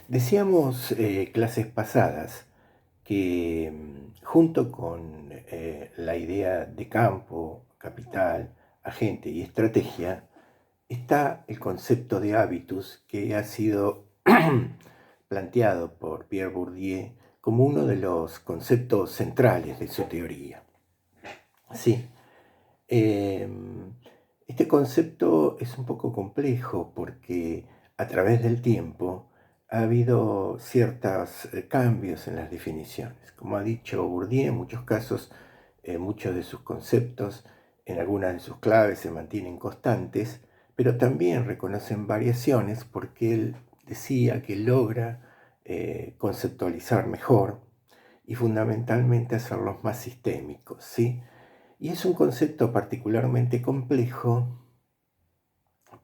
Decíamos clases pasadas que junto con la idea de campo, capital, agente y estrategia, está el concepto de hábitus que ha sido planteado por Pierre Bourdieu como uno de los conceptos centrales de su teoría. Sí, eh, este concepto es un poco complejo porque a través del tiempo ha habido ciertos cambios en las definiciones. Como ha dicho Bourdieu, en muchos casos, muchos de sus conceptos, en algunas de sus claves se mantienen constantes, pero también reconocen variaciones porque él decía que logra conceptualizar mejor y fundamentalmente hacerlos más sistémicos, ¿sí? Y es un concepto particularmente complejo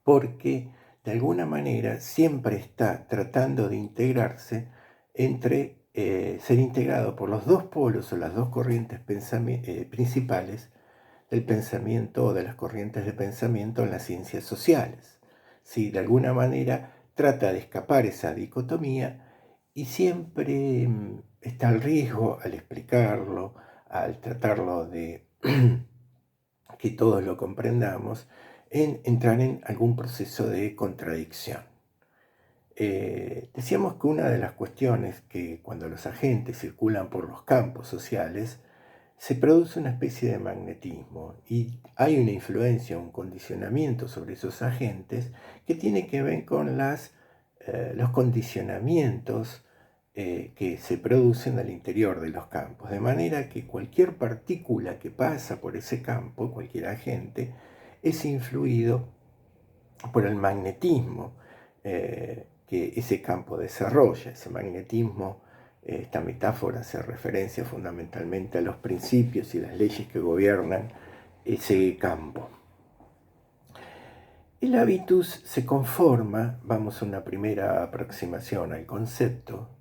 porque de alguna manera siempre está tratando de integrarse entre ser integrado por los dos polos o las dos corrientes principales del pensamiento o de las corrientes de pensamiento en las ciencias sociales. ¿Sí? De alguna manera trata de escapar esa dicotomía y siempre está el riesgo al explicarlo, al tratarlo de que todos lo comprendamos, en entrar en algún proceso de contradicción. Decíamos que una de las cuestiones que cuando los agentes circulan por los campos sociales, se produce una especie de magnetismo y hay una influencia, un condicionamiento sobre esos agentes que tiene que ver con los condicionamientos que se producen al interior de los campos. De manera que cualquier partícula que pasa por ese campo, cualquier agente, es influido por el magnetismo que ese campo desarrolla. Ese magnetismo, esta metáfora hace referencia fundamentalmente a los principios y las leyes que gobiernan ese campo. El hábitus se conforma, vamos a una primera aproximación al concepto,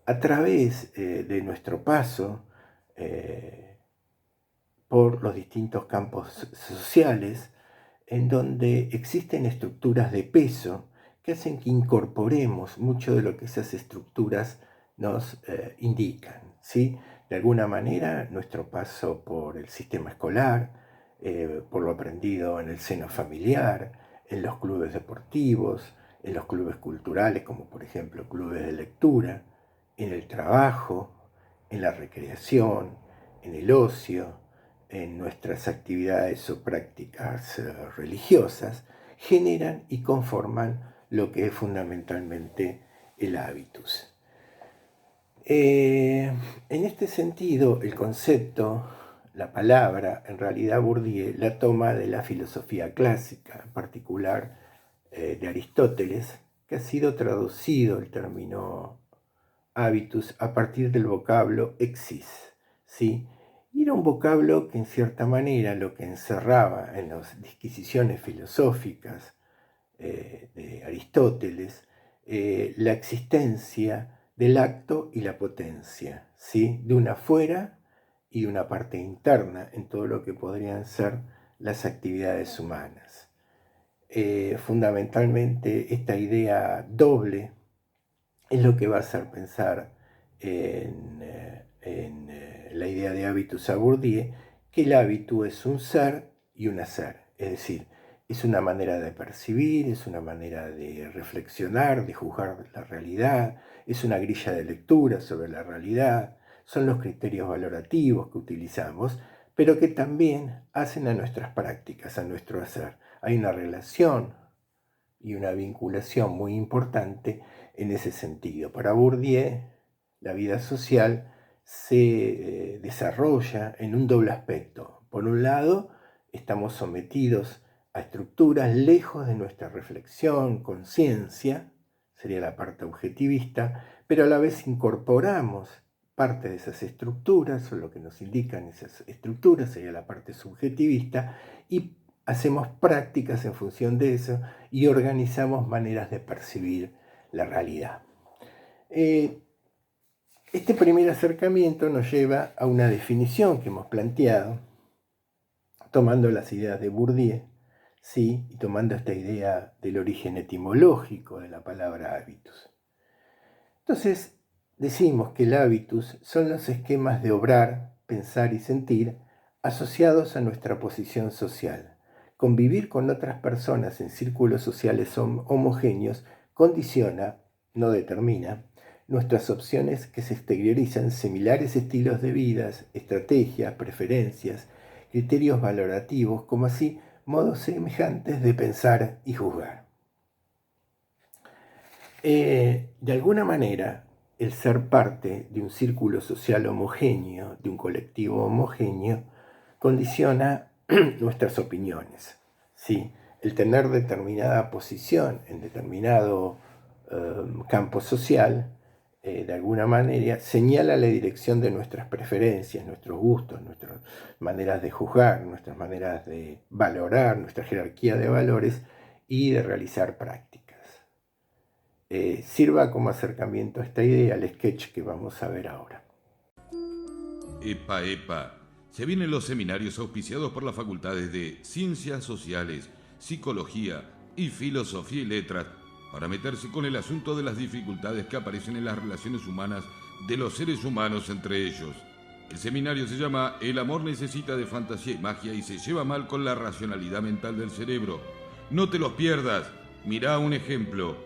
a través de nuestro paso por los distintos campos sociales, en donde existen estructuras de peso que hacen que incorporemos mucho de lo que esas estructuras nos indican, ¿sí? De alguna manera, nuestro paso por el sistema escolar, por lo aprendido en el seno familiar, en los clubes deportivos, en los clubes culturales, como por ejemplo clubes de lectura, en el trabajo, en la recreación, en el ocio, en nuestras actividades o prácticas religiosas, generan y conforman lo que es fundamentalmente el hábitus. En este sentido, el concepto, la palabra, en realidad Bourdieu la toma de la filosofía clásica, en particular de Aristóteles, que ha sido traducido el término hábitus a partir del vocablo exis, ¿sí? Y era un vocablo que en cierta manera lo que encerraba en las disquisiciones filosóficas de Aristóteles, la existencia del acto y la potencia, ¿sí? De una fuera y de una parte interna en todo lo que podrían ser las actividades humanas. Fundamentalmente esta idea doble es lo que va a hacer pensar en la idea de hábitus a Bourdieu, que el hábitus es un ser y un hacer, es decir, es una manera de percibir, es una manera de reflexionar, de juzgar la realidad, es una grilla de lectura sobre la realidad, son los criterios valorativos que utilizamos, pero que también hacen a nuestras prácticas, a nuestro hacer. Hay una relación y una vinculación muy importante en ese sentido. Para Bourdieu, la vida social se desarrolla en un doble aspecto. Por un lado, estamos sometidos a estructuras lejos de nuestra reflexión, conciencia, sería la parte objetivista, pero a la vez incorporamos parte de esas estructuras, o lo que nos indican esas estructuras, sería la parte subjetivista, y hacemos prácticas en función de eso y organizamos maneras de percibir la realidad. Este primer acercamiento nos lleva a una definición que hemos planteado, tomando las ideas de Bourdieu, ¿sí? Y tomando esta idea del origen etimológico de la palabra hábitus. Entonces, decimos que el hábitus son los esquemas de obrar, pensar y sentir asociados a nuestra posición social. Convivir con otras personas en círculos sociales homogéneos condiciona, no determina, nuestras opciones que se exteriorizan en similares estilos de vida, estrategias, preferencias, criterios valorativos, como así modos semejantes de pensar y juzgar. De alguna manera, el ser parte de un círculo social homogéneo, de un colectivo homogéneo, condiciona nuestras opiniones. ¿Sí? El tener determinada posición en determinado campo social, de alguna manera, señala la dirección de nuestras preferencias, nuestros gustos, nuestras maneras de juzgar, nuestras maneras de valorar, nuestra jerarquía de valores y de realizar prácticas. Sirva como acercamiento a esta idea el sketch que vamos a ver ahora. Epa, epa. Se vienen los seminarios auspiciados por las facultades de Ciencias Sociales, Psicología y Filosofía y Letras para meterse con el asunto de las dificultades que aparecen en las relaciones humanas de los seres humanos entre ellos. El seminario se llama El amor necesita de fantasía y magia y se lleva mal con la racionalidad mental del cerebro. No te los pierdas. Mirá un ejemplo.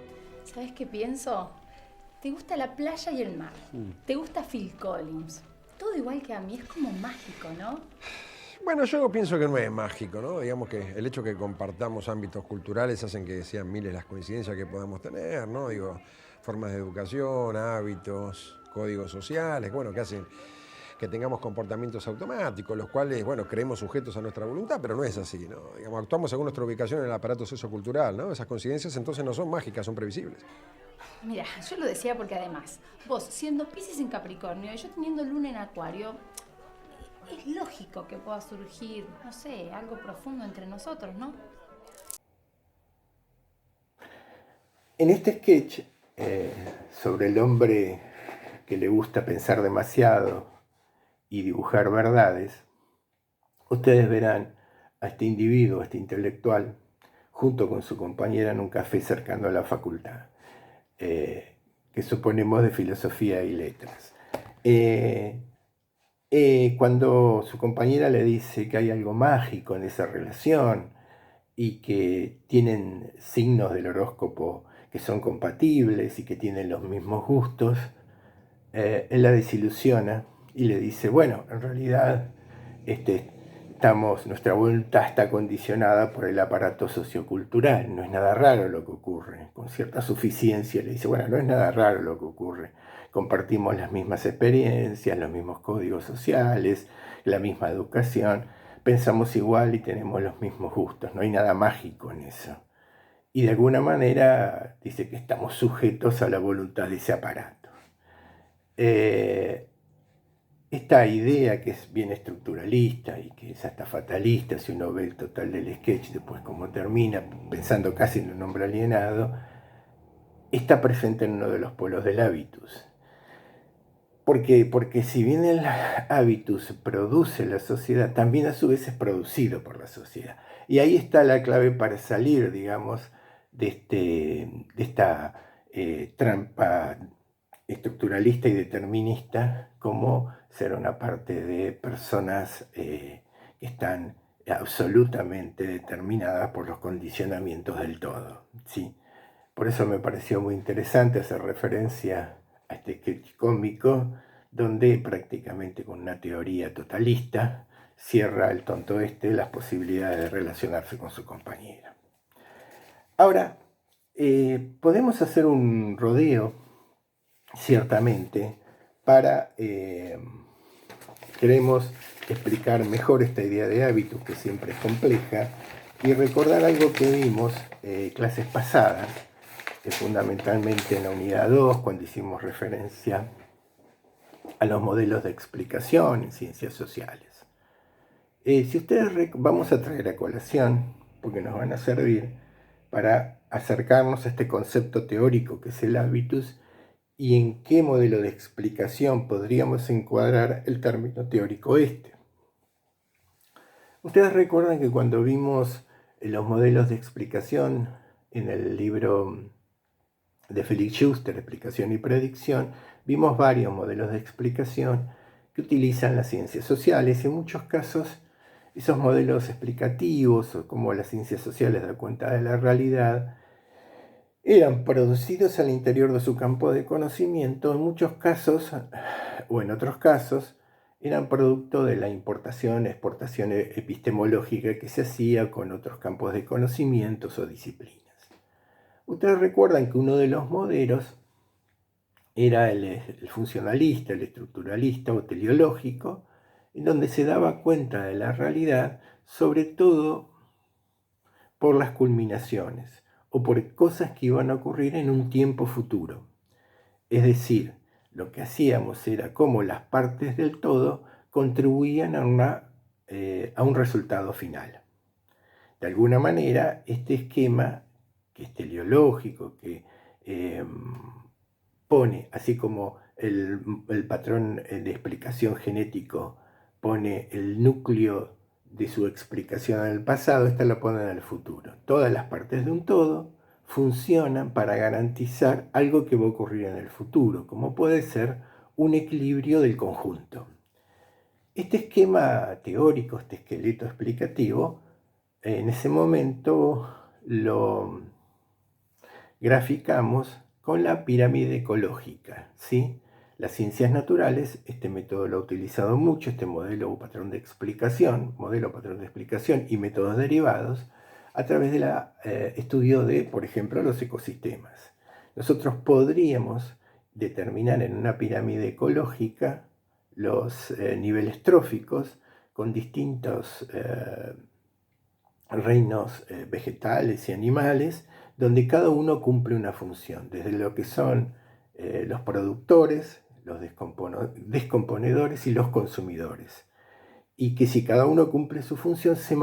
¿Sabes qué pienso? Te gusta la playa y el mar. Te gusta Phil Collins. Todo igual que a mí, es como mágico, ¿no? Bueno, yo pienso que no es mágico, ¿no? Digamos que el hecho que compartamos ámbitos culturales hacen que sean miles las coincidencias que podamos tener, ¿no? Digo, formas de educación, hábitos, códigos sociales, bueno, que hacen que tengamos comportamientos automáticos, los cuales, bueno, creemos sujetos a nuestra voluntad, pero no es así, ¿no? Digamos, actuamos según nuestra ubicación en el aparato sociocultural, ¿no? Esas coincidencias entonces no son mágicas, son previsibles. Mira, yo lo decía porque además, vos siendo Piscis en Capricornio y yo teniendo Luna en Acuario, es lógico que pueda surgir, no sé, algo profundo entre nosotros, ¿no? En este sketch sobre el hombre que le gusta pensar demasiado y dibujar verdades, ustedes verán a este individuo, a este intelectual, junto con su compañera en un café cercano a la facultad, que suponemos de filosofía y letras. Cuando su compañera le dice que hay algo mágico en esa relación y que tienen signos del horóscopo que son compatibles y que tienen los mismos gustos, él la desilusiona y le dice, bueno, en realidad nuestra voluntad está condicionada por el aparato sociocultural, no es nada raro lo que ocurre. Con cierta suficiencia le dice, bueno, no es nada raro lo que ocurre. Compartimos las mismas experiencias, los mismos códigos sociales, la misma educación, pensamos igual y tenemos los mismos gustos, no hay nada mágico en eso. Y de alguna manera dice que estamos sujetos a la voluntad de ese aparato. Esta idea que es bien estructuralista y que es hasta fatalista, si uno ve el total del sketch, después cómo termina, pensando casi en un hombre alienado, está presente en uno de los polos del hábitus. ¿Por qué? Porque si bien el hábitus produce la sociedad, también a su vez es producido por la sociedad. Y ahí está la clave para salir, digamos, de esta trampa estructuralista y determinista, como ser una parte de personas que están absolutamente determinadas por los condicionamientos del todo, ¿sí? Por eso me pareció muy interesante hacer referencia a este sketch cómico, donde prácticamente con una teoría totalista cierra el tonto las posibilidades de relacionarse con su compañera. Ahora, podemos hacer un rodeo, ciertamente, para, queremos explicar mejor esta idea de hábitos, que siempre es compleja, y recordar algo que vimos clases pasadas, fundamentalmente en la unidad 2, cuando hicimos referencia a los modelos de explicación en ciencias sociales. Si ustedes vamos a traer a colación, porque nos van a servir para acercarnos a este concepto teórico que es el hábitus y en qué modelo de explicación podríamos encuadrar el término teórico este. Ustedes recuerdan que cuando vimos los modelos de explicación en el libro de Felix Schuster, explicación y predicción, vimos varios modelos de explicación que utilizan las ciencias sociales y en muchos casos esos modelos explicativos o cómo las ciencias sociales dan cuenta de la realidad eran producidos al interior de su campo de conocimiento, en muchos casos o en otros casos eran producto de la importación, exportación epistemológica que se hacía con otros campos de conocimientos o disciplinas. Ustedes recuerdan que uno de los modelos era el funcionalista, el estructuralista o teleológico, en donde se daba cuenta de la realidad, sobre todo por las culminaciones o por cosas que iban a ocurrir en un tiempo futuro. Es decir, lo que hacíamos era cómo las partes del todo contribuían a un resultado final. De alguna manera, este esquema, que es teleológico, que pone, así como el patrón de explicación genético pone el núcleo de su explicación en el pasado, esta lo pone en el futuro. Todas las partes de un todo funcionan para garantizar algo que va a ocurrir en el futuro, como puede ser un equilibrio del conjunto. Este esquema teórico, este esqueleto explicativo, en ese momento lo graficamos con la pirámide ecológica, ¿sí? Las ciencias naturales, este método lo ha utilizado mucho, este modelo o patrón de explicación, y métodos derivados, a través del estudio de, por ejemplo, los ecosistemas. Nosotros podríamos determinar en una pirámide ecológica los niveles tróficos con distintos reinos vegetales y animales, donde cada uno cumple una función, desde lo que son los productores, los descomponedores y los consumidores. Y que si cada uno cumple su función, se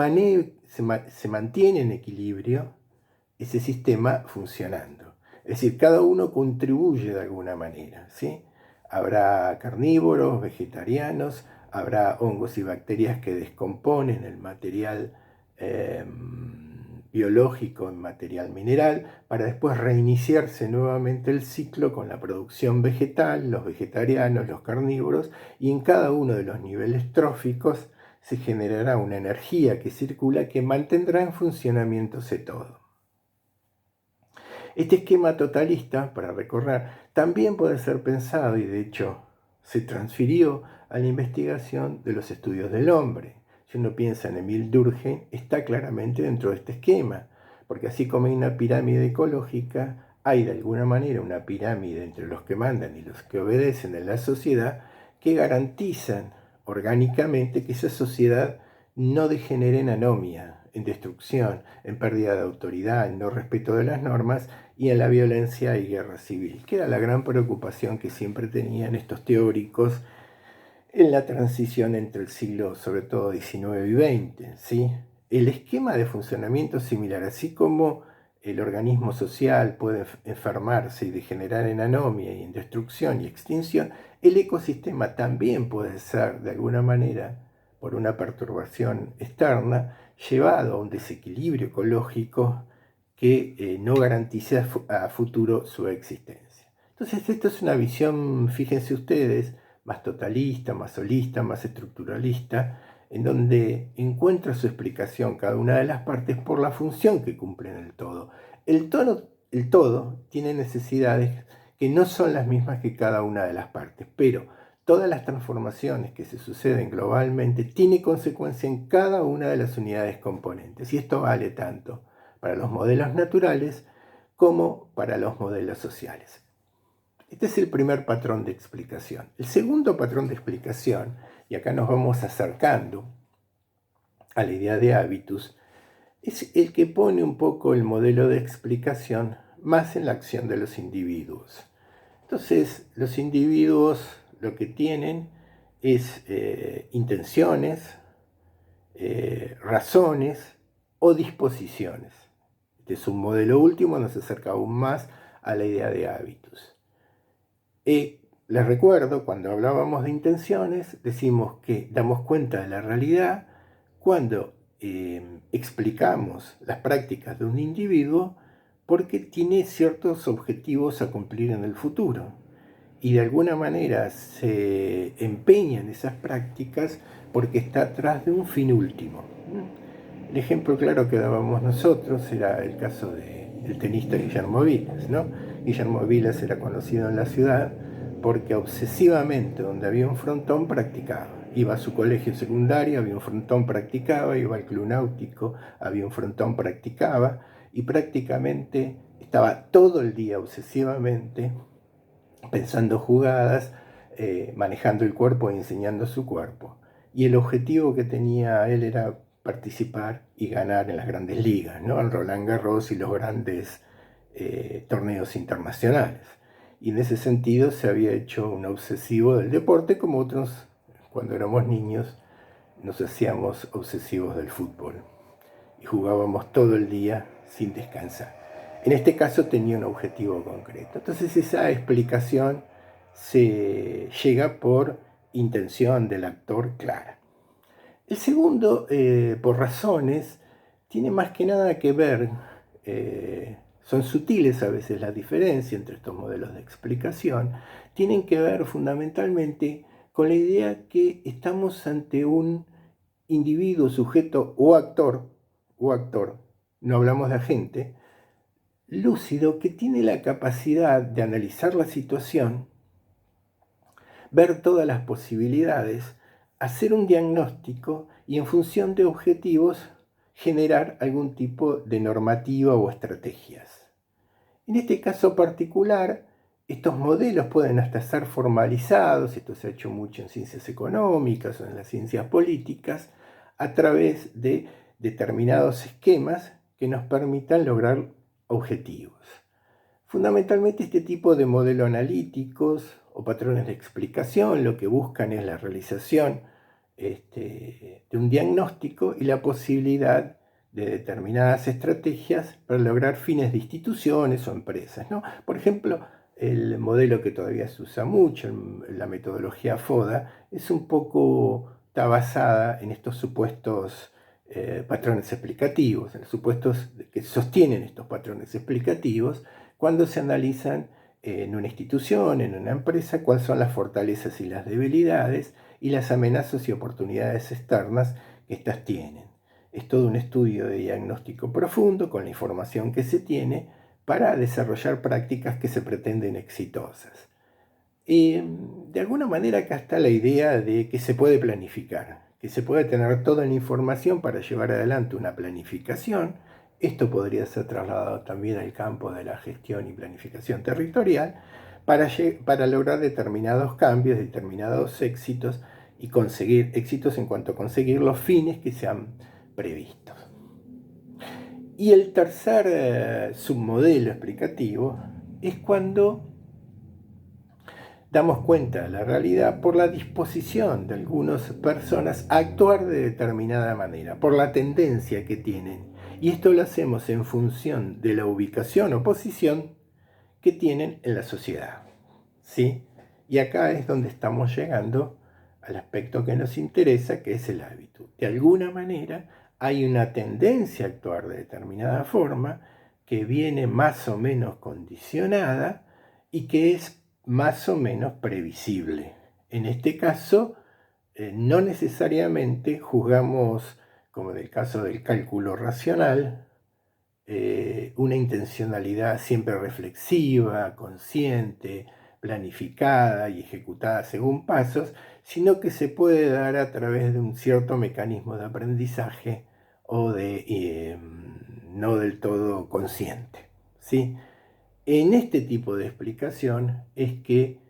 mantiene en equilibrio ese sistema funcionando. Es decir, cada uno contribuye de alguna manera, ¿sí? Habrá carnívoros, vegetarianos, habrá hongos y bacterias que descomponen el material biológico en material mineral, para después reiniciarse nuevamente el ciclo con la producción vegetal, los vegetarianos, los carnívoros, y en cada uno de los niveles tróficos se generará una energía que circula que mantendrá en funcionamiento ese todo. Este esquema totalista, para recorrer, también puede ser pensado, y de hecho se transfirió a la investigación de los estudios del hombre. Si uno piensa en Emil Durkheim, está claramente dentro de este esquema, porque así como hay una pirámide ecológica, hay de alguna manera una pirámide entre los que mandan y los que obedecen en la sociedad que garantizan orgánicamente que esa sociedad no degenere en anomia, en destrucción, en pérdida de autoridad, en no respeto de las normas y en la violencia y guerra civil, que era la gran preocupación que siempre tenían estos teóricos en la transición entre el siglo, sobre todo XIX y XX, ¿sí? El esquema de funcionamiento es similar, así como el organismo social puede enfermarse y degenerar en anomia y en destrucción y extinción, el ecosistema también puede ser, de alguna manera, por una perturbación externa, llevado a un desequilibrio ecológico que no garantice a futuro su existencia. Entonces, esto es una visión, fíjense ustedes, más totalista, más holista, más estructuralista, en donde encuentra su explicación cada una de las partes por la función que cumple en el todo. El todo tiene necesidades que no son las mismas que cada una de las partes, pero todas las transformaciones que se suceden globalmente tienen consecuencia en cada una de las unidades componentes, y esto vale tanto para los modelos naturales como para los modelos sociales. Este es el primer patrón de explicación. El segundo patrón de explicación, y acá nos vamos acercando a la idea de hábitus, es el que pone un poco el modelo de explicación más en la acción de los individuos. Entonces, los individuos lo que tienen es intenciones, razones o disposiciones. Este es un modelo último, nos acerca aún más a la idea de hábitus. Les recuerdo, cuando hablábamos de intenciones, decimos que damos cuenta de la realidad cuando explicamos las prácticas de un individuo porque tiene ciertos objetivos a cumplir en el futuro y de alguna manera se empeña en esas prácticas porque está atrás de un fin último. El ejemplo claro que dábamos nosotros era el caso del tenista Guillermo Vilas, ¿no? Guillermo Vilas era conocido en la ciudad porque obsesivamente donde había un frontón practicaba. Iba a su colegio secundario, había un frontón, practicaba, iba al club náutico, había un frontón, practicaba, y prácticamente estaba todo el día obsesivamente pensando jugadas, manejando el cuerpo e enseñando su cuerpo. Y el objetivo que tenía él era participar y ganar en las grandes ligas, ¿no? En Roland Garros y los grandes torneos internacionales. Y en ese sentido se había hecho un obsesivo del deporte, como otros, cuando éramos niños, nos hacíamos obsesivos del fútbol. Y jugábamos todo el día sin descansar. En este caso tenía un objetivo concreto. Entonces esa explicación se llega por intención del actor clara. El segundo, por razones, tiene más que nada que ver, son sutiles a veces las diferencias entre estos modelos de explicación, tienen que ver fundamentalmente con la idea que estamos ante un individuo, sujeto o actor, no hablamos de agente, lúcido que tiene la capacidad de analizar la situación, ver todas las posibilidades, hacer un diagnóstico y en función de objetivos generar algún tipo de normativa o estrategias. En este caso particular, estos modelos pueden hasta ser formalizados, esto se ha hecho mucho en ciencias económicas o en las ciencias políticas, a través de determinados esquemas que nos permitan lograr objetivos. Fundamentalmente este tipo de modelos analíticos o patrones de explicación lo que buscan es la realización de un diagnóstico y la posibilidad de determinadas estrategias para lograr fines de instituciones o empresas, ¿no? Por ejemplo, el modelo que todavía se usa mucho, la metodología FODA, está basada en estos supuestos patrones explicativos, en los supuestos que sostienen estos patrones explicativos, cuando se analizan en una institución, en una empresa, cuáles son las fortalezas y las debilidades y las amenazas y oportunidades externas que éstas tienen. Es todo un estudio de diagnóstico profundo con la información que se tiene para desarrollar prácticas que se pretenden exitosas. De alguna manera acá está la idea de que se puede planificar, que se puede tener toda la información para llevar adelante una planificación. Esto podría ser trasladado también al campo de la gestión y planificación territorial para lograr determinados cambios, determinados éxitos y conseguir éxitos en cuanto a conseguir los fines que se han previsto. Y el tercer submodelo explicativo es cuando damos cuenta de la realidad por la disposición de algunas personas a actuar de determinada manera, por la tendencia que tienen. Y esto lo hacemos en función de la ubicación o posición que tienen en la sociedad, ¿sí? Y acá es donde estamos llegando al aspecto que nos interesa, que es el hábito. De alguna manera hay una tendencia a actuar de determinada forma que viene más o menos condicionada y que es más o menos previsible. En este caso, no necesariamente juzgamos, como en el caso del cálculo racional, una intencionalidad siempre reflexiva, consciente, planificada y ejecutada según pasos, sino que se puede dar a través de un cierto mecanismo de aprendizaje o de no del todo consciente, ¿sí? En este tipo de explicación es que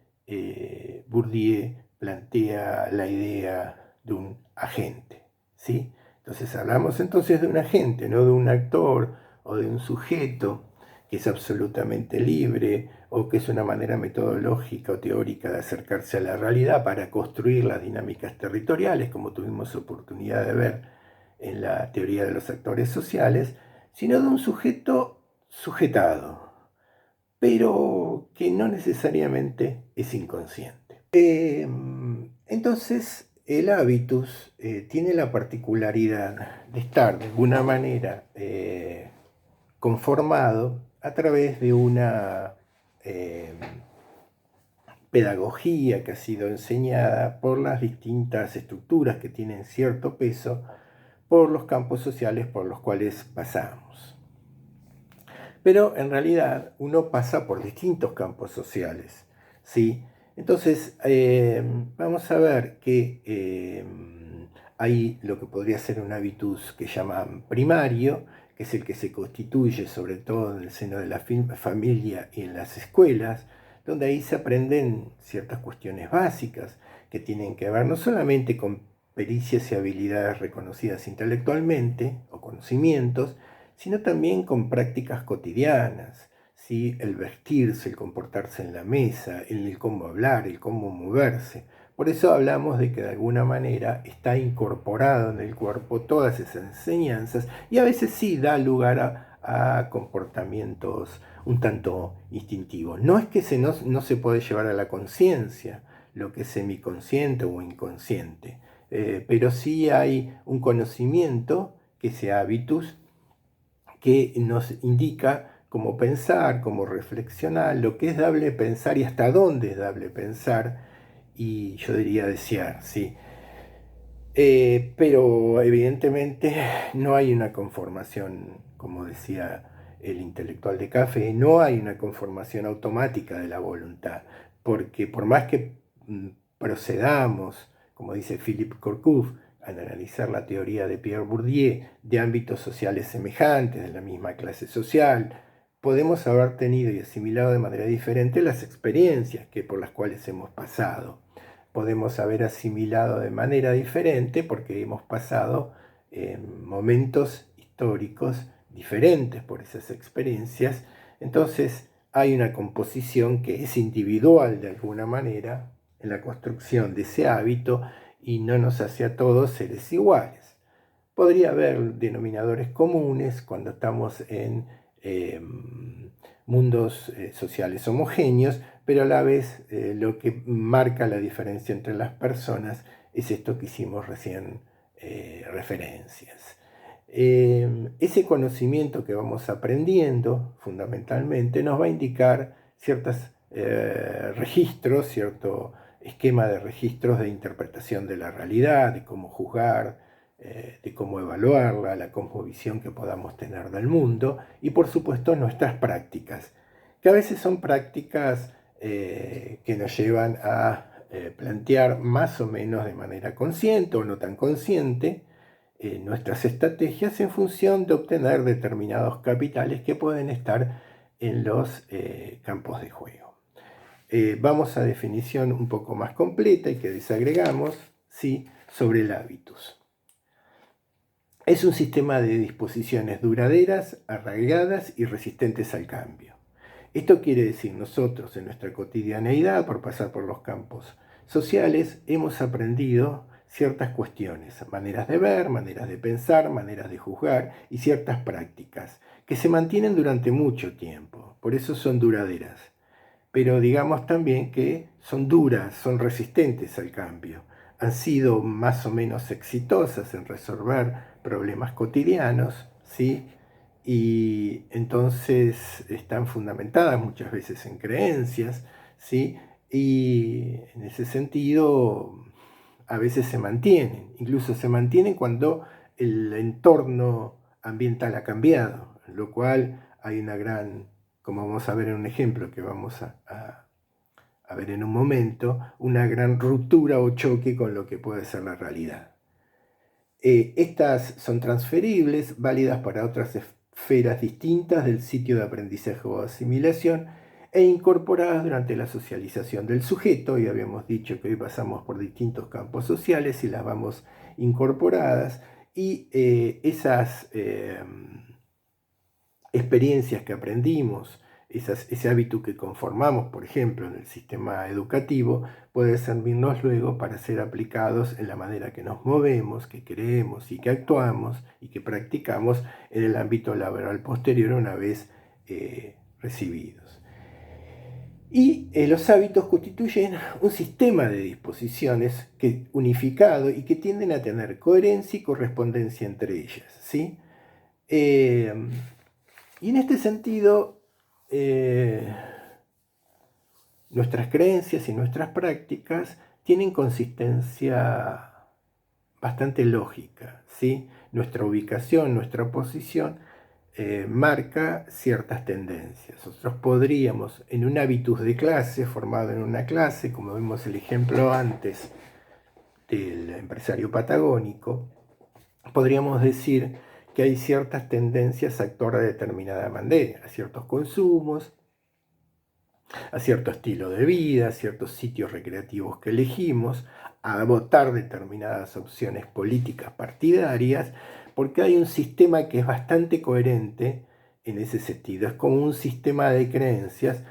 Bourdieu plantea la idea de un agente, ¿sí? Entonces hablamos entonces de un agente, no de un actor o de un sujeto que es absolutamente libre o que es una manera metodológica o teórica de acercarse a la realidad para construir las dinámicas territoriales, como tuvimos oportunidad de ver en la teoría de los actores sociales, sino de un sujeto sujetado, pero que no necesariamente es inconsciente. Entonces, el hábitus tiene la particularidad de estar de alguna manera conformado a través de una pedagogía que ha sido enseñada por las distintas estructuras que tienen cierto peso, por los campos sociales por los cuales pasamos. Pero en realidad uno pasa por distintos campos sociales, ¿sí? Entonces, vamos a ver que hay lo que podría ser un hábitus que llaman primario, que es el que se constituye sobre todo en el seno de la familia y en las escuelas, donde ahí se aprenden ciertas cuestiones básicas que tienen que ver no solamente con pericias y habilidades reconocidas intelectualmente o conocimientos, sino también con prácticas cotidianas, ¿sí? El vestirse, el comportarse en la mesa, el cómo hablar, el cómo moverse. Por eso hablamos de que de alguna manera está incorporado en el cuerpo todas esas enseñanzas y a veces sí da lugar a comportamientos un tanto instintivos. No es que no se puede llevar a la conciencia lo que es semiconsciente o inconsciente, pero sí hay un conocimiento, que sea hábitus, que nos indica cómo pensar, cómo reflexionar, lo que es dable pensar y hasta dónde es dable pensar, y yo diría desear, ¿sí? Pero evidentemente no hay una conformación, como decía el intelectual de Café, no hay una conformación automática de la voluntad, porque por más que procedamos, como dice Philippe Courcouf, al analizar la teoría de Pierre Bourdieu, de ámbitos sociales semejantes, de la misma clase social, podemos haber tenido y asimilado de manera diferente las experiencias por las cuales hemos pasado. Podemos haber asimilado de manera diferente porque hemos pasado momentos históricos diferentes por esas experiencias. Entonces hay una composición que es individual de alguna manera en la construcción de ese hábito y no nos hace a todos seres iguales. Podría haber denominadores comunes cuando estamos en mundos sociales homogéneos, pero a la vez lo que marca la diferencia entre las personas es esto que hicimos recién referencias. Ese conocimiento que vamos aprendiendo fundamentalmente nos va a indicar ciertos registros, cierto esquema de registros de interpretación de la realidad, de cómo juzgar, de cómo evaluarla, la cosmovisión que podamos tener del mundo y por supuesto nuestras prácticas, que a veces son prácticas que nos llevan a plantear más o menos de manera consciente o no tan consciente nuestras estrategias en función de obtener determinados capitales que pueden estar en los campos de juego. Vamos a definición un poco más completa y que desagregamos, ¿sí?, sobre el hábitus. Es un sistema de disposiciones duraderas, arraigadas y resistentes al cambio. Esto quiere decir, nosotros en nuestra cotidianeidad, por pasar por los campos sociales, hemos aprendido ciertas cuestiones, maneras de ver, maneras de pensar, maneras de juzgar y ciertas prácticas que se mantienen durante mucho tiempo, por eso son duraderas. Pero digamos también que son duras, son resistentes al cambio, han sido más o menos exitosas en resolver problemas cotidianos, ¿sí? Y entonces están fundamentadas muchas veces en creencias, ¿sí? Y en ese sentido a veces se mantienen, incluso se mantienen cuando el entorno ambiental ha cambiado, lo cual hay una gran, como vamos a ver en un ejemplo que vamos a ver en un momento, una gran ruptura o choque con lo que puede ser la realidad. Estas son transferibles, válidas para otras esferas distintas del sitio de aprendizaje o asimilación e incorporadas durante la socialización del sujeto, y habíamos dicho que hoy pasamos por distintos campos sociales y las vamos incorporadas, y esas experiencias que aprendimos, ese hábito que conformamos, por ejemplo, en el sistema educativo, puede servirnos luego para ser aplicados en la manera que nos movemos, que creemos y que actuamos y que practicamos en el ámbito laboral posterior una vez recibidos. Y los hábitos constituyen un sistema de disposiciones unificado y que tienden a tener coherencia y correspondencia entre ellas, ¿sí? Y en este sentido, nuestras creencias y nuestras prácticas tienen consistencia bastante lógica, ¿sí? Nuestra ubicación, nuestra posición marca ciertas tendencias. Nosotros podríamos, en un hábitus de clase, formado en una clase, como vimos el ejemplo antes del empresario patagónico, podríamos decir que hay ciertas tendencias a actuar de determinada manera, a ciertos consumos, a cierto estilo de vida, a ciertos sitios recreativos que elegimos, a votar determinadas opciones políticas partidarias, porque hay un sistema que es bastante coherente en ese sentido. Es como un sistema de creencias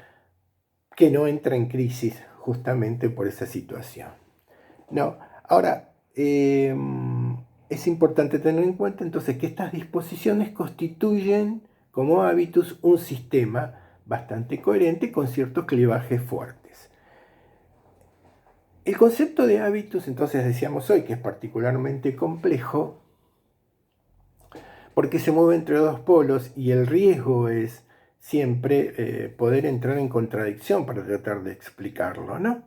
que no entra en crisis justamente por esa situación. No, ahora, es importante tener en cuenta entonces que estas disposiciones constituyen como hábitos un sistema bastante coherente con ciertos clivajes fuertes. El concepto de hábitos, entonces decíamos hoy que es particularmente complejo porque se mueve entre dos polos y el riesgo es siempre poder entrar en contradicción para tratar de explicarlo, ¿no?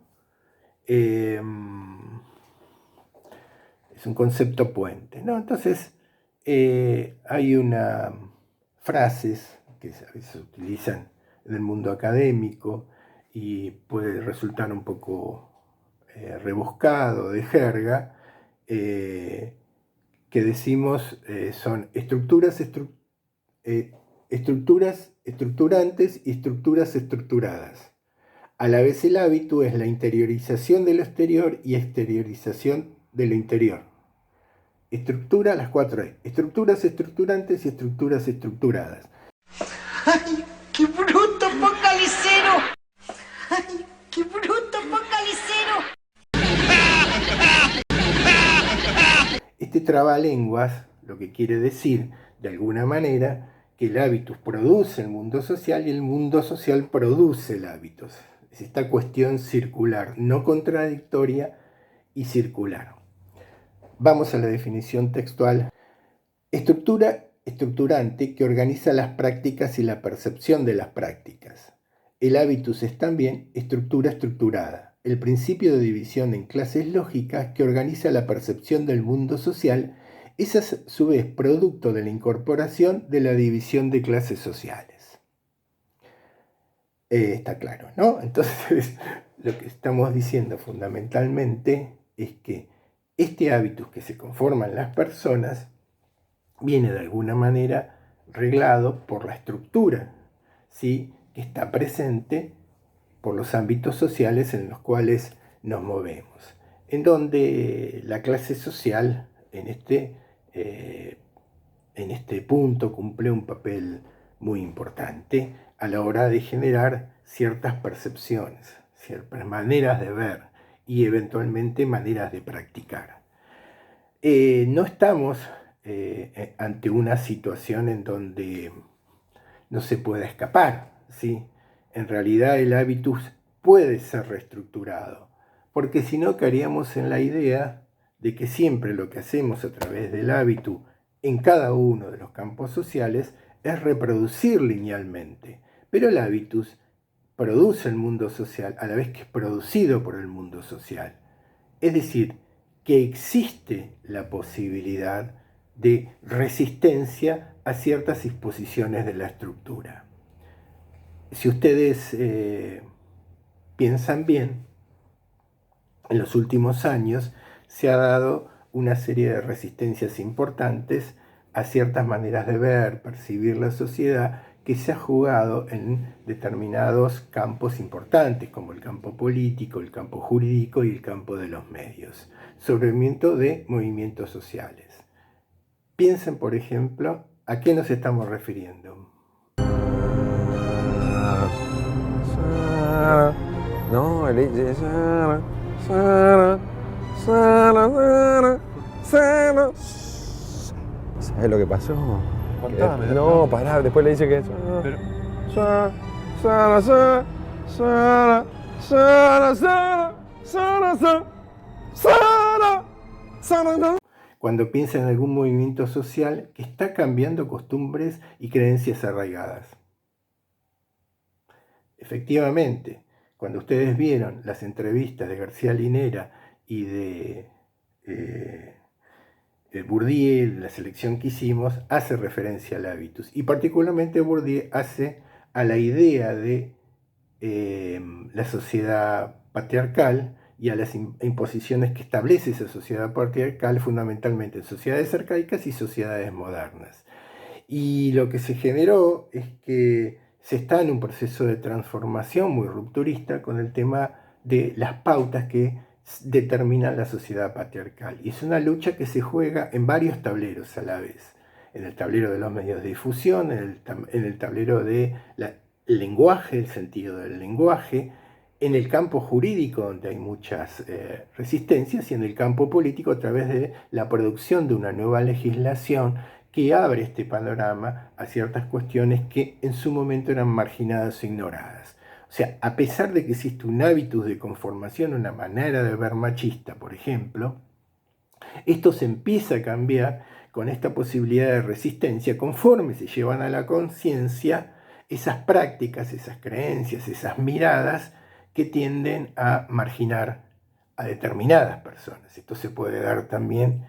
Es un concepto puente, ¿no? Entonces, hay unas frases que a veces se utilizan en el mundo académico y puede resultar un poco rebuscado, de jerga, que decimos son estructuras estructurantes y estructuras estructuradas. A la vez el hábito es la interiorización de lo exterior y exteriorización de lo interior. Estructura, las 4E. Estructuras estructurantes y estructuras estructuradas. ¡Ay, qué bruto, focalicero! ¡Ay, qué bruto, focalicero! Este trabalenguas lo que quiere decir, de alguna manera, que el hábitus produce el mundo social y el mundo social produce el hábitus. Es esta cuestión circular, no contradictoria y circular. Vamos a la definición textual. Estructura estructurante que organiza las prácticas y la percepción de las prácticas. El hábitus es también estructura estructurada, el principio de división en clases lógicas que organiza la percepción del mundo social, es a su vez producto de la incorporación de la división de clases sociales. Está claro, ¿no? Entonces, lo que estamos diciendo fundamentalmente es que este hábitus que se conforma en las personas viene de alguna manera reglado por la estructura, ¿sí? Que está presente por los ámbitos sociales en los cuales nos movemos, en donde la clase social en este punto cumple un papel muy importante a la hora de generar ciertas percepciones, ciertas maneras de ver y eventualmente maneras de practicar. No estamos ante una situación en donde no se pueda escapar, ¿sí? En realidad el hábitus puede ser reestructurado, porque si no caeríamos en la idea de que siempre lo que hacemos a través del hábitus en cada uno de los campos sociales es reproducir linealmente, pero el hábitus produce el mundo social a la vez que es producido por el mundo social. Es decir, que existe la posibilidad de resistencia a ciertas disposiciones de la estructura. Si ustedes piensan bien, en los últimos años se ha dado una serie de resistencias importantes a ciertas maneras de ver, percibir la sociedad que se ha jugado en determinados campos importantes, como el campo político, el campo jurídico y el campo de los medios, surgimiento de movimientos sociales. Piensen, por ejemplo, ¿a qué nos estamos refiriendo? No, ¿sabes lo que pasó? Contame, No, pará, después le dice que es. Cuando piensa en algún movimiento social que está cambiando costumbres y creencias arraigadas. efectivamente, cuando ustedes vieron las entrevistas de García Linera y de Bourdieu, la selección que hicimos, hace referencia al hábitus. Y particularmente Bourdieu hace a la idea de la sociedad patriarcal y a las imposiciones que establece esa sociedad patriarcal, fundamentalmente en sociedades arcaicas y sociedades modernas. Y lo que se generó es que se está en un proceso de transformación muy rupturista con el tema de las pautas que determinan la sociedad patriarcal. Y es una lucha que se juega en varios tableros a la vez. En el tablero de los medios de difusión, en el tablero del lenguaje, el sentido del lenguaje, en el campo jurídico, donde hay muchas resistencias, y en el campo político a través de la producción de una nueva legislación que abre este panorama a ciertas cuestiones que en su momento eran marginadas o ignoradas. O sea, a pesar de que existe un hábitus de conformación, una manera de ver machista, por ejemplo, esto se empieza a cambiar con esta posibilidad de resistencia conforme se llevan a la conciencia esas prácticas, esas creencias, esas miradas que tienden a marginar a determinadas personas. Esto se puede dar también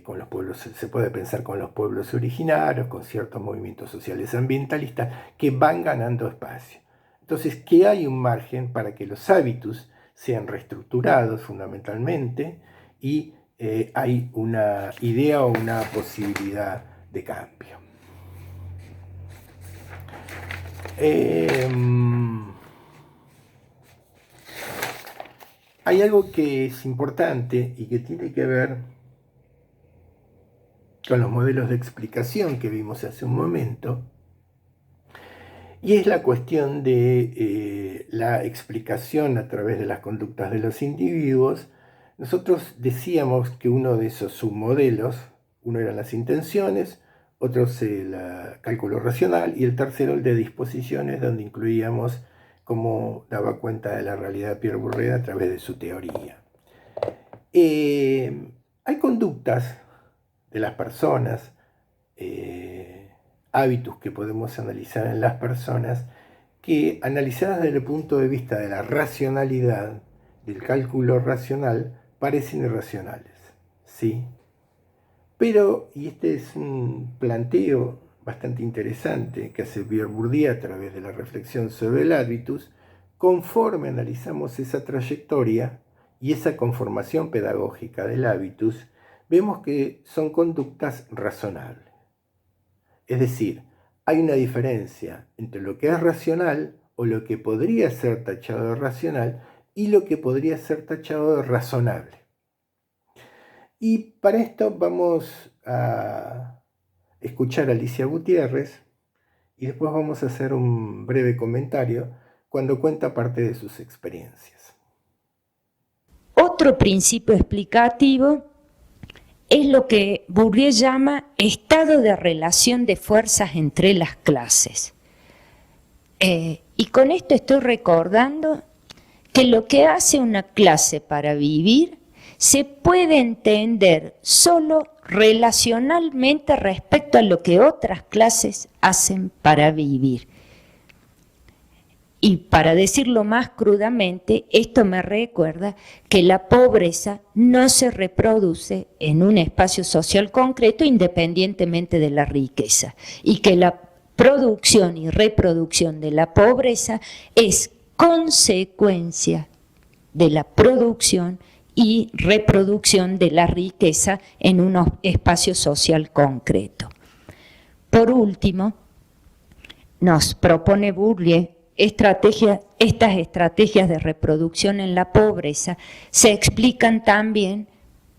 con los pueblos, se puede pensar con los pueblos originarios, con ciertos movimientos sociales ambientalistas que van ganando espacio. Entonces, que hay un margen para que los hábitos sean reestructurados fundamentalmente y hay una idea o una posibilidad de cambio. Hay algo que es importante y que tiene que ver con los modelos de explicación que vimos hace un momento, y es la cuestión de la explicación a través de las conductas de los individuos. Nosotros decíamos que uno de esos submodelos, uno eran las intenciones, otro es el cálculo racional y el tercero el de disposiciones, donde incluíamos cómo daba cuenta de la realidad Pierre Bourdieu a través de su teoría. Hay conductas de las personas, hábitos que podemos analizar en las personas, que analizadas desde el punto de vista de la racionalidad, del cálculo racional, parecen irracionales, ¿sí? Pero, y este es un planteo bastante interesante que hace Pierre Bourdieu a través de la reflexión sobre el hábitus, conforme analizamos esa trayectoria y esa conformación pedagógica del hábitus, vemos que son conductas razonables. Es decir, hay una diferencia entre lo que es racional o lo que podría ser tachado de racional y lo que podría ser tachado de razonable. Y para esto vamos a escuchar a Alicia Gutiérrez y después vamos a hacer un breve comentario cuando cuenta parte de sus experiencias. Otro principio explicativo es lo que Bourdieu llama estado de relación de fuerzas entre las clases. Y con esto estoy recordando que lo que hace una clase para vivir se puede entender solo relacionalmente respecto a lo que otras clases hacen para vivir. Y para decirlo más crudamente, esto me recuerda que la pobreza no se reproduce en un espacio social concreto independientemente de la riqueza, y que la producción y reproducción de la pobreza es consecuencia de la producción y reproducción de la riqueza en un espacio social concreto. Por último, nos propone Bourdieu estas estrategias de reproducción en la pobreza se explican también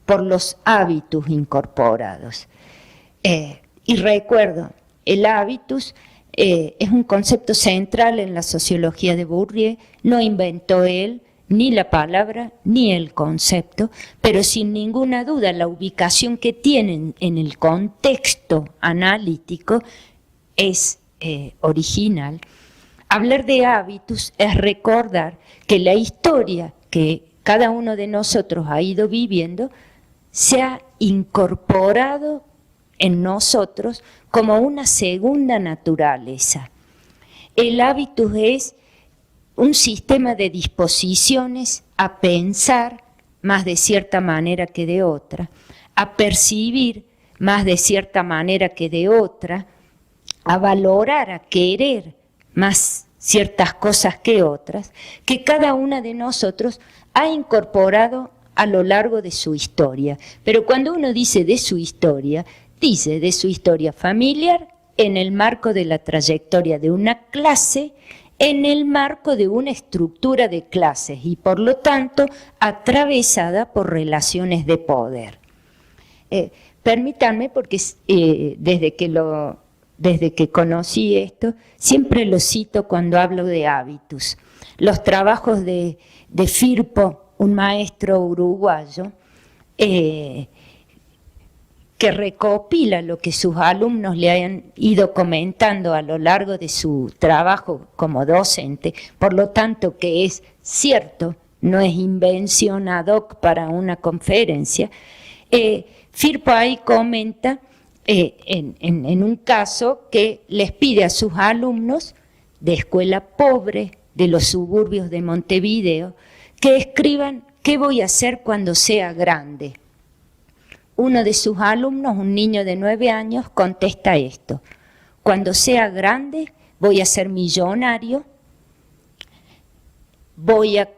por los hábitos incorporados. Y recuerdo, el hábitus es un concepto central en la sociología de Bourdieu, no inventó él ni la palabra ni el concepto, pero sin ninguna duda la ubicación que tienen en el contexto analítico es original. Hablar de hábitos es recordar que la historia que cada uno de nosotros ha ido viviendo se ha incorporado en nosotros como una segunda naturaleza. El hábitus es un sistema de disposiciones a pensar más de cierta manera que de otra, a percibir más de cierta manera que de otra, a valorar, a querer más ciertas cosas que otras, que cada una de nosotros ha incorporado a lo largo de su historia. Pero cuando uno dice de su historia familiar en el marco de la trayectoria de una clase, en el marco de una estructura de clases y por lo tanto atravesada por relaciones de poder. Permítanme, porque desde que conocí esto, siempre lo cito cuando hablo de hábitos. Los trabajos de Firpo, un maestro uruguayo, que recopila lo que sus alumnos le hayan ido comentando a lo largo de su trabajo como docente, por lo tanto que es cierto, no es invención ad hoc para una conferencia. Firpo ahí comenta en un caso que les pide a sus alumnos de escuela pobre de los suburbios de Montevideo que escriban qué voy a hacer cuando sea grande. Uno de sus alumnos, un niño de 9 años, contesta esto: cuando sea grande voy a ser millonario, voy a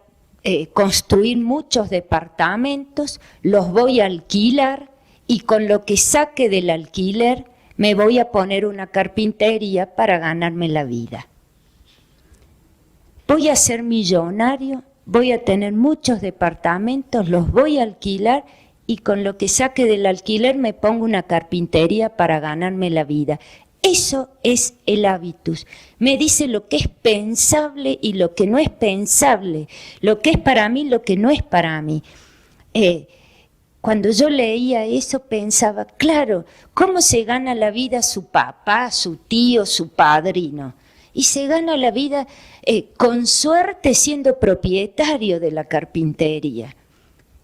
construir muchos departamentos, los voy a alquilar y con lo que saque del alquiler me voy a poner una carpintería para ganarme la vida. Voy a ser millonario, voy a tener muchos departamentos, los voy a alquilar y con lo que saque del alquiler me pongo una carpintería para ganarme la vida. Eso es el hábitus. Me dice lo que es pensable y lo que no es pensable, lo que es para mí, lo que no es para mí. Cuando yo leía eso pensaba, claro, ¿cómo se gana la vida su papá, su tío, su padrino? Y se gana la vida con suerte siendo propietario de la carpintería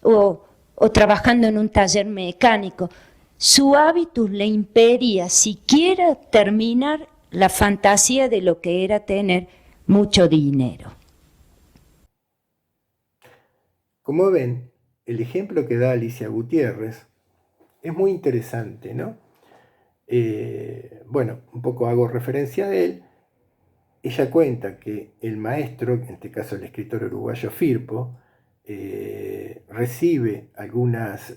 o trabajando en un taller mecánico. Su hábitus le impedía siquiera terminar la fantasía de lo que era tener mucho dinero. Como ven, el ejemplo que da Alicia Gutiérrez es muy interesante, ¿no? Bueno, un poco hago referencia a él. Ella cuenta que el maestro, en este caso el escritor uruguayo Firpo, recibe algunas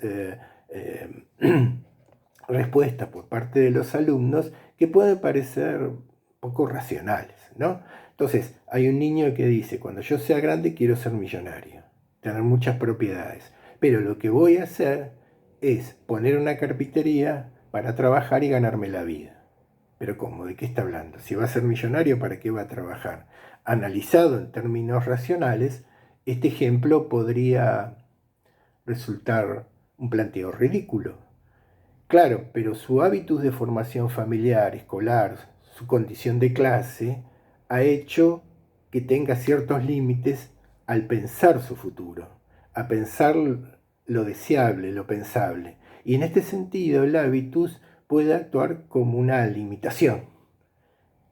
respuestas por parte de los alumnos que pueden parecer poco racionales, ¿no? Entonces, hay un niño que dice, cuando yo sea grande quiero ser millonario, tener muchas propiedades, pero lo que voy a hacer es poner una carpintería para trabajar y ganarme la vida. Pero ¿cómo? ¿De qué está hablando? Si va a ser millonario, ¿para qué va a trabajar? Analizado en términos racionales, este ejemplo podría resultar un planteo ridículo. Claro, pero su hábitus de formación familiar, escolar, su condición de clase, ha hecho que tenga ciertos límites al pensar su futuro, a pensar lo deseable, lo pensable. Y en este sentido, el hábitus puede actuar como una limitación.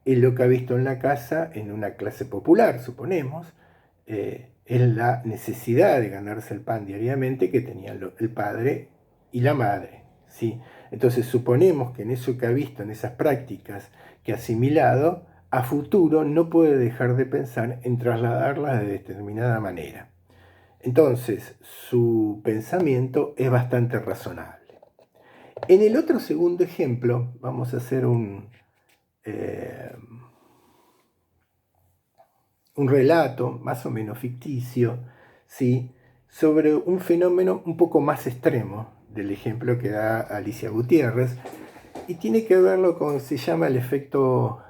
Es lo que ha visto en la casa, en una clase popular, suponemos, es la necesidad de ganarse el pan diariamente que tenían el padre y la madre, ¿sí? Entonces suponemos que en eso que ha visto, en esas prácticas que ha asimilado, a futuro no puede dejar de pensar en trasladarlas de determinada manera. Entonces su pensamiento es bastante razonable. En el otro segundo ejemplo vamos a hacer un relato más o menos ficticio, ¿sí?, sobre un fenómeno un poco más extremo del ejemplo que da Alicia Gutiérrez, y tiene que verlo con, se llama el efecto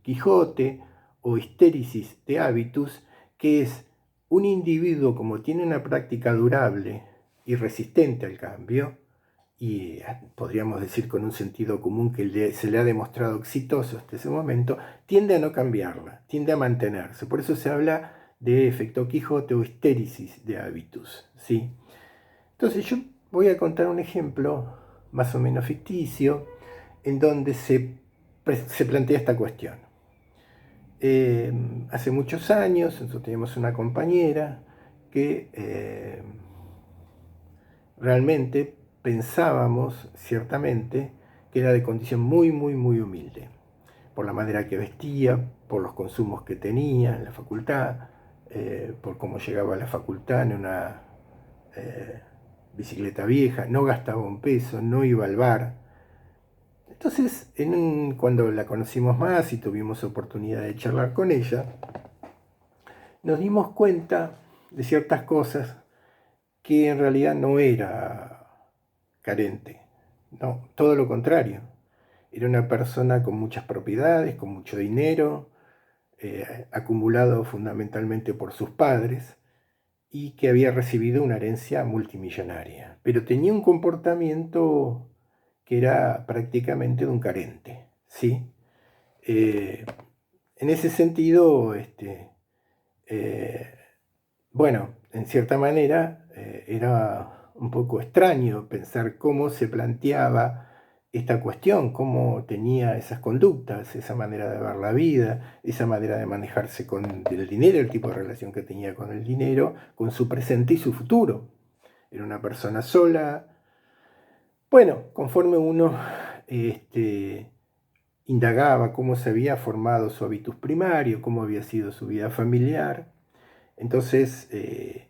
Quijote o histéresis de hábitus, que es un individuo, como tiene una práctica durable y resistente al cambio, y podríamos decir con un sentido común que se le ha demostrado exitoso hasta ese momento, tiende a no cambiarla, tiende a mantenerse. Por eso se habla de efecto Quijote o histéresis de hábitus, ¿sí? Entonces yo voy a contar un ejemplo más o menos ficticio en donde se plantea esta cuestión. Hace muchos años nosotros teníamos una compañera que realmente pensábamos ciertamente que era de condición muy humilde, por la manera que vestía, por los consumos que tenía en la facultad, por cómo llegaba a la facultad en una bicicleta vieja, no gastaba un peso, no iba al bar. Entonces, cuando la conocimos más y tuvimos oportunidad de charlar con ella, nos dimos cuenta de ciertas cosas que en realidad no era carente, no, todo lo contrario. Era una persona con muchas propiedades, con mucho dinero, acumulado fundamentalmente por sus padres, y que había recibido una herencia multimillonaria, pero tenía un comportamiento que era prácticamente de un carente, ¿sí? En ese sentido, bueno, en cierta manera era un poco extraño pensar cómo se planteaba esta cuestión, cómo tenía esas conductas, esa manera de ver la vida, esa manera de manejarse con el dinero, el tipo de relación que tenía con el dinero, con su presente y su futuro. Era una persona sola. Bueno, conforme uno indagaba cómo se había formado su hábitus primario, cómo había sido su vida familiar, entonces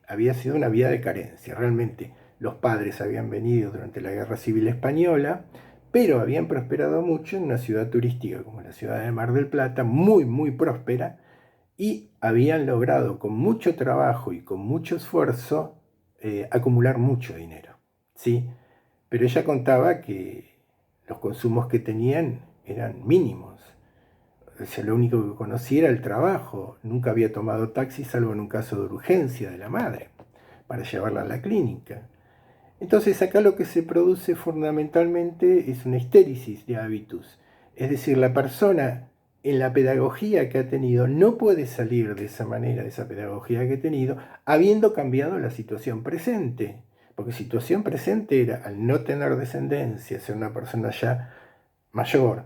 había sido una vida de carencia. Realmente los padres habían venido durante la Guerra Civil Española, pero habían prosperado mucho en una ciudad turística como la ciudad de Mar del Plata, muy próspera, y habían logrado con mucho trabajo y con mucho esfuerzo acumular mucho dinero, ¿sí? Pero ella contaba que los consumos que tenían eran mínimos. O sea, lo único que conocía era el trabajo. Nunca había tomado taxi salvo en un caso de urgencia de la madre para llevarla a la clínica. Entonces acá lo que se produce fundamentalmente es una histéresis de hábitos. Es decir, la persona en la pedagogía que ha tenido no puede salir de esa manera, de esa pedagogía que ha tenido, habiendo cambiado la situación presente. Porque situación presente era, al no tener descendencia, ser una persona ya mayor,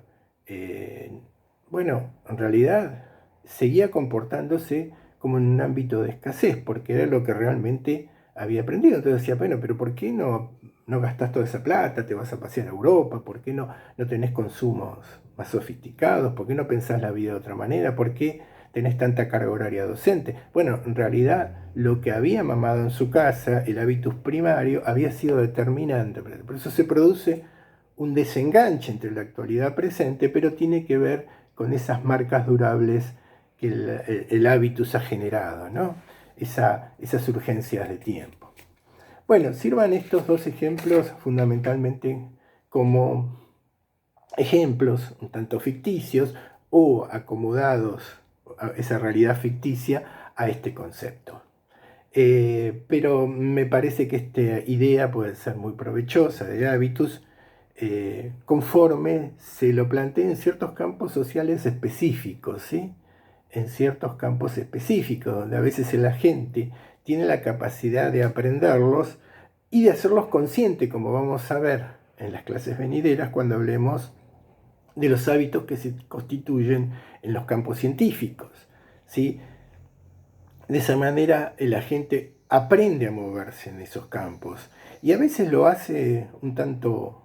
bueno, en realidad seguía comportándose como en un ámbito de escasez, porque era lo que realmente había aprendido. Entonces decía, bueno, pero ¿por qué no gastas toda esa plata? ¿Te vas a pasear a Europa? ¿Por qué no tenés consumos más sofisticados? ¿Por qué no pensás la vida de otra manera? ¿Por qué tenés tanta carga horaria docente? Bueno, en realidad lo que había mamado en su casa, el hábitus primario, había sido determinante. Por eso se produce un desenganche entre la actualidad presente, pero tiene que ver con esas marcas durables que el hábitus ha generado, ¿no? Esas urgencias de tiempo. Bueno, sirvan estos dos ejemplos fundamentalmente como ejemplos un tanto ficticios o acomodados a esa realidad ficticia a este concepto. Pero me parece que esta idea puede ser muy provechosa de hábitus conforme se lo plantea en ciertos campos sociales específicos, ¿sí? En ciertos campos específicos, donde a veces la gente tiene la capacidad de aprenderlos y de hacerlos conscientes, como vamos a ver en las clases venideras cuando hablemos de los hábitos que se constituyen en los campos científicos, ¿sí? De esa manera la gente aprende a moverse en esos campos y a veces lo hace un tanto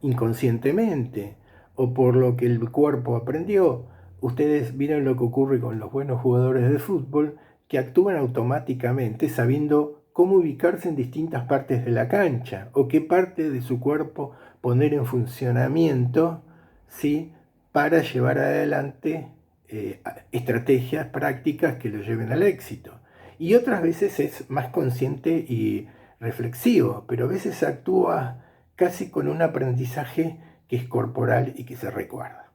inconscientemente o por lo que el cuerpo aprendió. Ustedes vieron lo que ocurre con los buenos jugadores de fútbol que actúan automáticamente sabiendo cómo ubicarse en distintas partes de la cancha o qué parte de su cuerpo poner en funcionamiento, ¿sí? Para llevar adelante estrategias prácticas que lo lleven al éxito. Y otras veces es más consciente y reflexivo, pero a veces actúa casi con un aprendizaje que es corporal y que se recuerda.